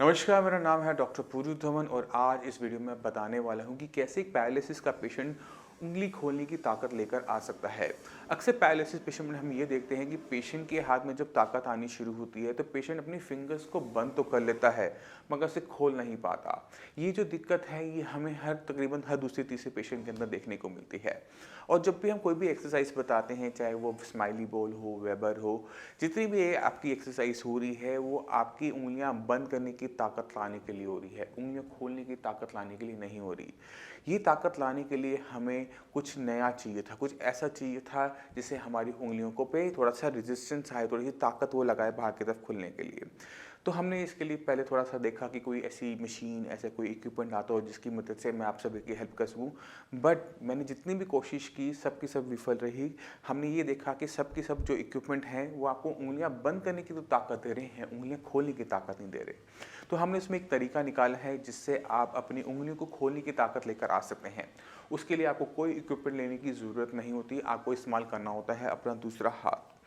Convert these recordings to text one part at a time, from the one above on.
नमस्कार, मेरा नाम है डॉक्टर पूरू धवन और आज इस वीडियो में बताने वाला हूं कि कैसे एक पैरालिसिस का पेशेंट उंगली खोलने की ताकत लेकर आ सकता है। अक्सर पैरालिसिस पेशेंट में हम ये देखते हैं कि पेशेंट के हाथ में जब ताकत आनी शुरू होती है तो पेशेंट अपनी फिंगर्स को बंद तो कर लेता है मगर उसे खोल नहीं पाता। ये जो दिक्कत है ये हमें तकरीबन हर दूसरे तीसरे पेशेंट के अंदर देखने को मिलती है। और जब भी हम कोई भी एक्सरसाइज बताते हैं, चाहे वो स्माइली बॉल हो, वेबर हो, जितनी भी ये आपकी एक्सरसाइज हो रही है वो आपकी उंगलियां बंद करने की ताकत लाने के लिए हो रही है, उंगलियां खोलने की ताकत लाने के लिए नहीं हो रही। ये ताकत लाने के लिए हमें कुछ नया चाहिए था, कुछ ऐसा चाहिए था जिससे हमारी उंगलियों को पे थोड़ा सा रेजिस्टेंस आए, थोड़ी सी ताकत वो लगाए बाहर की तरफ खुलने के लिए। तो हमने इसके लिए पहले थोड़ा सा देखा कि कोई ऐसी मशीन, ऐसा कोई इक्विपमेंट आता हो जिसकी मदद से मैं आप सभी की हेल्प कर सकूँ। बट मैंने जितनी भी कोशिश की सब की सब विफल रही। हमने ये देखा कि सब की सब जो इक्विपमेंट हैं वो आपको उंगलियां बंद करने की तो ताकत दे रहे हैं, उंगलियां खोलने की ताकत नहीं दे रहे। तो हमने इसमें एक तरीका निकाला है जिससे आप अपनी उंगलियों को खोलने की ताकत लेकर आ सकते हैं। उसके लिए आपको कोई इक्विपमेंट लेने की ज़रूरत नहीं होती, आपको इस्तेमाल करना होता है अपना दूसरा हाथ।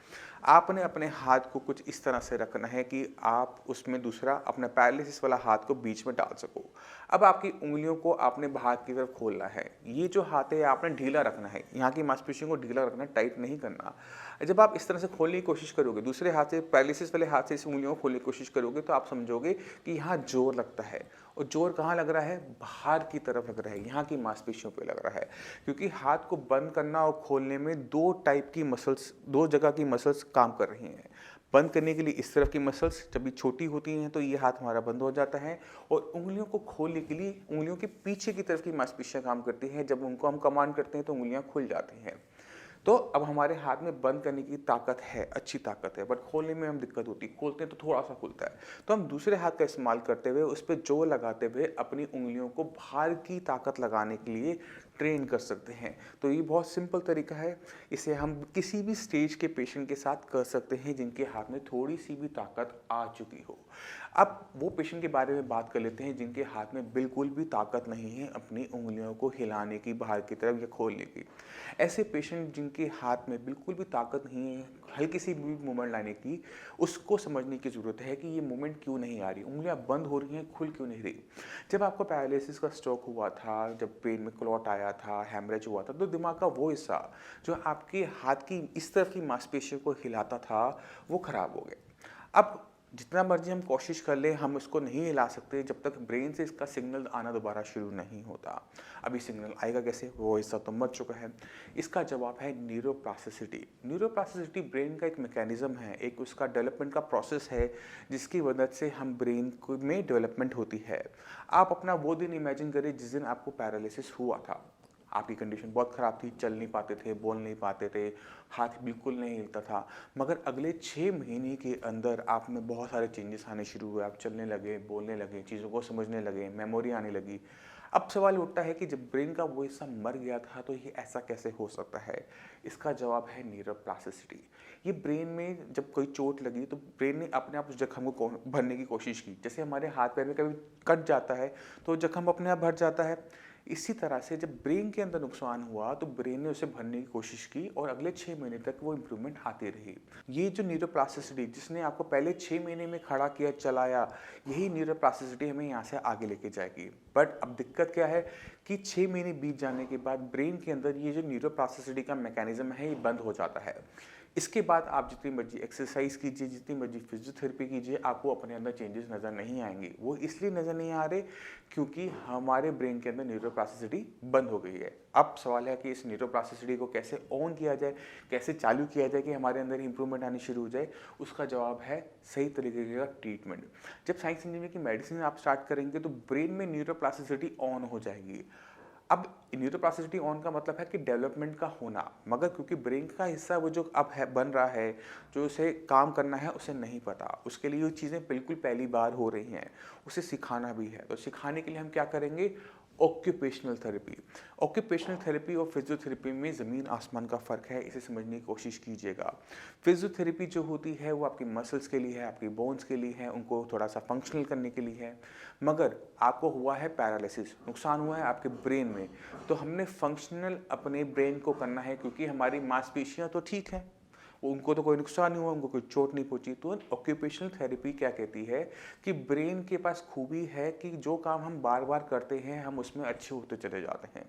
आपने अपने हाथ को कुछ इस तरह से रखना है कि आप उसमें दूसरा अपना पैरालिसिस वाला हाथ को बीच में डाल सको। अब आपकी उंगलियों को आपने बाहर की तरफ खोलना है। ये जो हाथ है आपने ढीला रखना है, यहाँ की मांसपेशियों को ढीला रखना, टाइट नहीं करना। जब आप इस तरह से खोलने की कोशिश करोगे, दूसरे हाथ से पैरालिसिस वाले हाथ से इस उंगलियों को खोलने की कोशिश करोगे तो आप समझोगे कि यहाँ जोर लगता है। और जोर कहाँ लग रहा है? बाहर की तरफ लग रहा है, यहाँ की मांसपेशियों पे लग रहा है। क्योंकि हाथ को बंद करना और खोलने में दो टाइप की मसल्स, दो जगह की मसल्स काम कर रही हैं। बंद करने के लिए इस तरफ की मसल्स जब भी छोटी होती हैं तो ये हाथ हमारा बंद हो जाता है, और उंगलियों को खोलने के लिए उंगलियों के पीछे की तरफ की मांसपेशियां काम करती हैं। जब उनको हम कमांड करते हैं तो उंगलियां खुल जाती हैं। तो अब हमारे हाथ में बंद करने की ताकत है, अच्छी ताकत है, बट खोलने में हम दिक्कत होती है। खोलते हैं तो थोड़ा सा खुलता है। तो हम दूसरे हाथ का इस्तेमाल करते हुए उस पर जोर लगाते हुए अपनी उंगलियों को बाहर की ताकत लगाने के लिए ट्रेन कर सकते हैं। तो ये बहुत सिंपल तरीका है। इसे हम किसी भी स्टेज के पेशेंट के साथ कर सकते हैं जिनके हाथ में थोड़ी सी भी ताकत आ चुकी हो। अब वो पेशेंट के बारे में बात कर लेते हैं जिनके हाथ में बिल्कुल भी ताकत नहीं है अपनी उंगलियों को हिलाने की, बाहर की तरफ या खोलने की। ऐसे पेशेंट जिनके हाथ में बिल्कुल भी ताकत नहीं है हल्की सी भी मूवमेंट लाने की, उसको समझने की ज़रूरत है कि ये मूवमेंट क्यों नहीं आ रही, उंगलियां बंद हो रही हैं, खुल क्यों नहीं रही। जब आपको पैरालिसिस का स्ट्रोक हुआ था, जब ब्रेन में क्लॉट आया था, हैमरेज हुआ था, तो दिमाग का वो हिस्सा जो आपके हाथ की इस तरफ की मांसपेशियों को हिलाता था वो खराब हो गया। अब जितना मर्जी हम कोशिश कर ले, हम उसको नहीं हिला सकते जब तक ब्रेन से इसका सिग्नल आना दोबारा शुरू नहीं होता। अभी सिग्नल आएगा कैसे? वो हिस्सा तो मर चुका है। इसका जवाब है न्यूरोप्लास्टिसिटी। न्यूरोप्लास्टिसिटी ब्रेन का एक मैकेनिज्म है, एक उसका डेवलपमेंट का प्रोसेस है जिसकी मदद से हम ब्रेन को में डेवलपमेंट होती है। आप अपना वो दिन इमेजिन करें जिस दिन आपको पैरालिसिस हुआ था। आपकी कंडीशन बहुत ख़राब थी, चल नहीं पाते थे, बोल नहीं पाते थे, हाथ बिल्कुल नहीं हिलता था। मगर अगले 6 महीने के अंदर आप में बहुत सारे चेंजेस आने शुरू हुए। आप चलने लगे, बोलने लगे, चीज़ों को समझने लगे, मेमोरी आने लगी। अब सवाल उठता है कि जब ब्रेन का वो हिस्सा मर गया था तो ये ऐसा कैसे हो सकता है? इसका जवाब है न्यूरोप्लास्टिसिटी। ये ब्रेन में जब कोई चोट लगी तो ब्रेन ने अपने आप उस जख्म को भरने की कोशिश की। जैसे हमारे हाथ पैर में कभी कट जाता है तो जख्म अपने आप भर जाता है। इसी तरह से जब ब्रेन के अंदर नुकसान हुआ तो ब्रेन ने उसे भरने की कोशिश की और अगले 6 महीने तक वो इम्प्रूवमेंट आती रही। ये जो न्यूरोप्लास्टिसिटी जिसने आपको पहले 6 महीने में खड़ा किया, चलाया, यही न्यूरोप्लास्टिसिटी हमें यहाँ से आगे लेके जाएगी। बट अब दिक्कत क्या है कि 6 महीने बीत जाने के बाद ब्रेन के अंदर ये जो न्यूरोप्लास्टिसिटी का मैकेनिज्म है ये बंद हो जाता है। इसके बाद आप जितनी मर्जी एक्सरसाइज कीजिए, जितनी मर्जी फिजियोथेरेपी कीजिए, आपको अपने अंदर चेंजेस नज़र नहीं आएंगे। वो इसलिए नज़र नहीं आ रहे क्योंकि हमारे ब्रेन के अंदर न्यूरोप्लास्टिसिटी बंद हो गई है। अब सवाल है कि इस न्यूरोप्लास्टिसिटी को कैसे ऑन किया जाए, कैसे चालू किया जाए कि हमारे अंदर इंप्रूवमेंट आनी शुरू हो जाए। उसका जवाब है सही तरीके का ट्रीटमेंट। जब साइंस इंजीनियरिंग की मेडिसिन आप स्टार्ट करेंगे तो ब्रेन में न्यूरोप्लास्टिसिटी ऑन हो जाएगी। अब न्यूरोप्लास्टिसिटी ऑन का मतलब है कि डेवलपमेंट का होना, मगर क्योंकि ब्रेन का हिस्सा वो जो अब है बन रहा है, जो उसे काम करना है उसे नहीं पता, उसके लिए ये चीज़ें बिल्कुल पहली बार हो रही हैं, उसे सिखाना भी है। तो सिखाने के लिए हम क्या करेंगे? Occupational therapy. ऑक्यूपेशनल थेरेपी और फिजियोथेरेपी में ज़मीन आसमान का फ़र्क है, इसे समझने की कोशिश कीजिएगा। फिजियोथेरेपी जो होती है वो आपकी मसल्स के लिए है, आपकी बोन्स के लिए है, उनको थोड़ा सा फंक्शनल करने के लिए है। मगर आपको हुआ है पैरालिसिस, नुकसान हुआ है आपके ब्रेन में, तो हमने फंक्शनल अपने ब्रेन को करना है क्योंकि हमारी मांसपेशियां तो ठीक हैं, उनको तो कोई नुकसान नहीं हुआ, उनको कोई चोट नहीं पहुँची। तो ऑक्यूपेशनल थेरेपी क्या कहती है कि ब्रेन के पास खूबी है कि जो काम हम बार-बार करते हैं, हम उसमें अच्छे होते चले जाते हैं।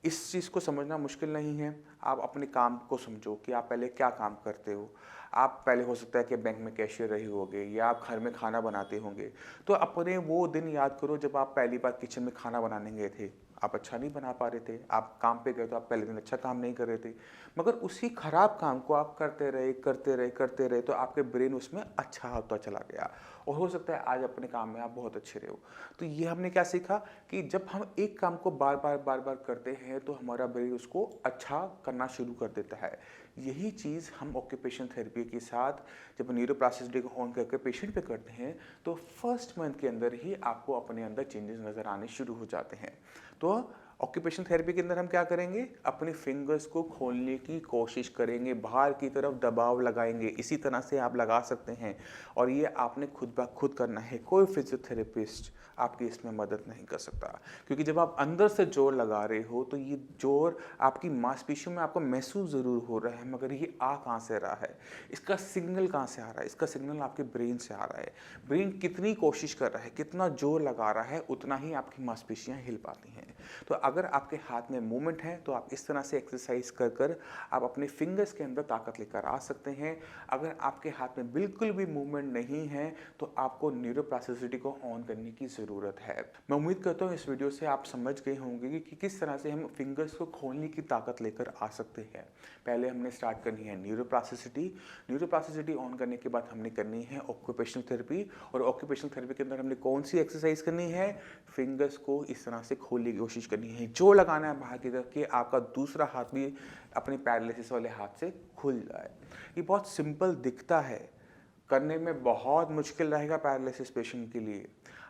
इस चीज़ को समझना मुश्किल नहीं है। आप अपने काम को समझो कि आप पहले क्या काम करते हो। आप पहले हो सकता है कि बैंक में कैशियर रहे होगे या आप घर में खाना बनाते होंगे। तो अपने वो दिन याद करो जब आप पहली बार किचन में खाना बनाने गए थे। आप अच्छा नहीं बना पा रहे थे, आप काम पे गए तो आप पहले दिन अच्छा काम नहीं कर रहे थे। मगर उसी खराब काम को आप करते रहे, करते रहे, करते रहे तो आपके ब्रेन उसमें अच्छा होता चला गया और हो सकता है आज अपने काम में आप बहुत अच्छे रहे हो। तो ये हमने क्या सीखा कि जब हम एक काम को बार-बार करते हैं तो हमारा ब्रेन उसको अच्छा करना शुरू कर देता है। यही चीज़ हम ऑक्यूपेशन थेरेपी के साथ जब न्यूरोप्लास्टिसिटी को ऑन करके पेशेंट पे करते हैं तो फर्स्ट मंथ के अंदर ही आपको अपने अंदर चेंजेस नज़र आने शुरू हो जाते हैं। तो ऑक्यूपेशन थेरेपी के अंदर हम क्या करेंगे, अपने फिंगर्स को खोलने की कोशिश करेंगे, बाहर की तरफ दबाव लगाएंगे, इसी तरह से आप लगा सकते हैं और ये आपने खुद ब खुद करना है। कोई फिजियोथेरेपिस्ट आपकी इसमें मदद नहीं कर सकता, क्योंकि जब आप अंदर से जोर लगा रहे हो तो ये जोर आपकी मांसपेशियों में आपको महसूस ज़रूर हो रहा है, मगर ये आ कहाँ से रहा है, इसका सिग्नल कहाँ से आ रहा है, इसका सिग्नल आपके ब्रेन से आ रहा है। ब्रेन कितनी कोशिश कर रहा है, कितना जोर लगा रहा है, उतना ही आपकी मांसपेशियाँ हिल पाती हैं। तो अगर आपके हाथ में मूवमेंट है तो आप इस तरह से एक्सरसाइज कर कर आप अपने फिंगर्स के अंदर ताकत लेकर आ सकते हैं। अगर आपके हाथ में बिल्कुल भी मूवमेंट नहीं है तो आपको न्यूरोप्लास्टिसिटी को ऑन करने की ज़रूरत है। मैं उम्मीद करता हूँ इस वीडियो से आप समझ गए होंगे कि किस तरह से हम फिंगर्स को खोलने की ताकत लेकर आ सकते हैं। पहले हमने स्टार्ट करनी है न्यूरोप्लास्टिसिटी ऑन करने के बाद हमने करनी है ऑक्यूपेशनल थेरेपी और ऑक्यूपेशनल थेरेपी के अंदर हमने कौन सी एक्सरसाइज करनी है, फिंगर्स को इस तरह से खोलने की कोशिश करनी है, जो लगाना है बाहर की तरफ कि आपका दूसरा हाथ भी अपने पैरालिसिस वाले हाथ से खुल जाए। ये बहुत सिंपल दिखता है, करने में बहुत मुश्किल रहेगा पैरालिसिस पेशेंट के लिए।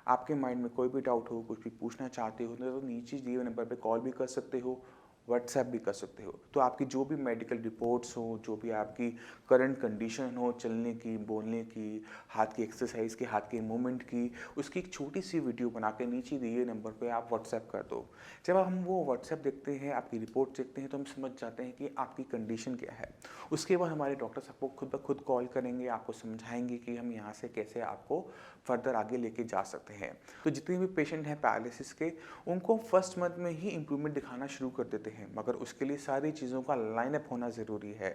आपके माइंड में कोई भी डाउट हो, कुछ भी पूछना चाहते हो तो नीचे दिए हुए नंबर पे कॉल भी कर सकते हो, व्हाट्सएप भी कर सकते हो। तो आपकी जो भी मेडिकल रिपोर्ट्स हो, जो भी आपकी करंट कंडीशन हो, चलने की, बोलने की, हाथ की एक्सरसाइज की, हाथ के मूवमेंट की, उसकी एक छोटी सी वीडियो बना के नीचे दिए नंबर पे आप व्हाट्सएप कर दो। जब हम वो व्हाट्सएप देखते हैं, आपकी रिपोर्ट देखते हैं तो हम समझ जाते हैं कि आपकी कंडीशन क्या है। उसके बाद हमारे डॉक्टर्स आपको खुद ब खुद कॉल करेंगे, आपको समझाएंगे कि हम यहाँ से कैसे आपको फर्दर आगे लेके जा सकते हैं। तो जितने भी पेशेंट हैं पैरालिसिस के, उनको फर्स्ट मंथ में ही इम्प्रूवमेंट दिखाना शुरू कर देते हैं, मगर उसके लिए सारी चीज़ों का लाइनअप होना ज़रूरी है।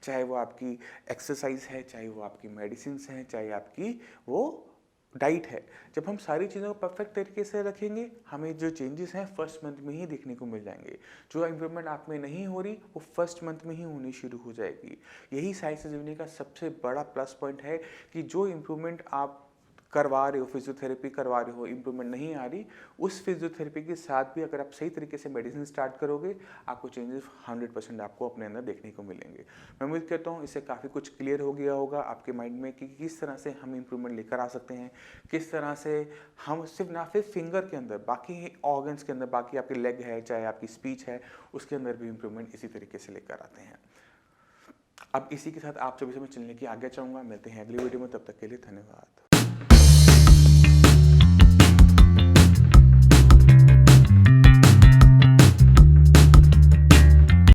चाहे वो आपकी एक्सरसाइज है, चाहे वो आपकी मेडिसिन्स हैं, चाहे आपकी वो डाइट है। जब हम सारी चीज़ों को परफेक्ट तरीके से रखेंगे, हमें जो चेंजेस हैं फर्स्ट मंथ में ही देखने को मिल जाएंगे। जो इम्प्रूवमेंट आप में नहीं हो रही वो फर्स्ट मंथ में ही होनी शुरू हो जाएगी। यही साइंस से जीवनी का सबसे बड़ा प्लस पॉइंट है कि जो इम्प्रूवमेंट आप करवा रहे हो, फिजियोथेरेपी करवा रहे हो, इम्प्रूवमेंट नहीं आ रही, उस फिजियोथेरेपी के साथ भी अगर आप सही तरीके से मेडिसिन स्टार्ट करोगे, आपको चेंजेस 100% आपको अपने अंदर देखने को मिलेंगे। मैं उम्मीद करता हूँ इससे काफ़ी कुछ क्लियर हो गया होगा आपके माइंड में कि किस तरह से हम इम्प्रूवमेंट लेकर आ सकते हैं, किस तरह से हम सिर्फ ना सिर्फ फिंगर के अंदर, बाकी ऑर्गन्स के अंदर, बाकी आपकी लेग है, चाहे आपकी स्पीच है, उसके अंदर भी इम्प्रूवमेंट इसी तरीके से लेकर आते हैं। अब इसी के साथ आप सभी से मैं चलने की आज्ञा चाहूँगा। मिलते हैं अगली वीडियो में, तब तक के लिए धन्यवाद।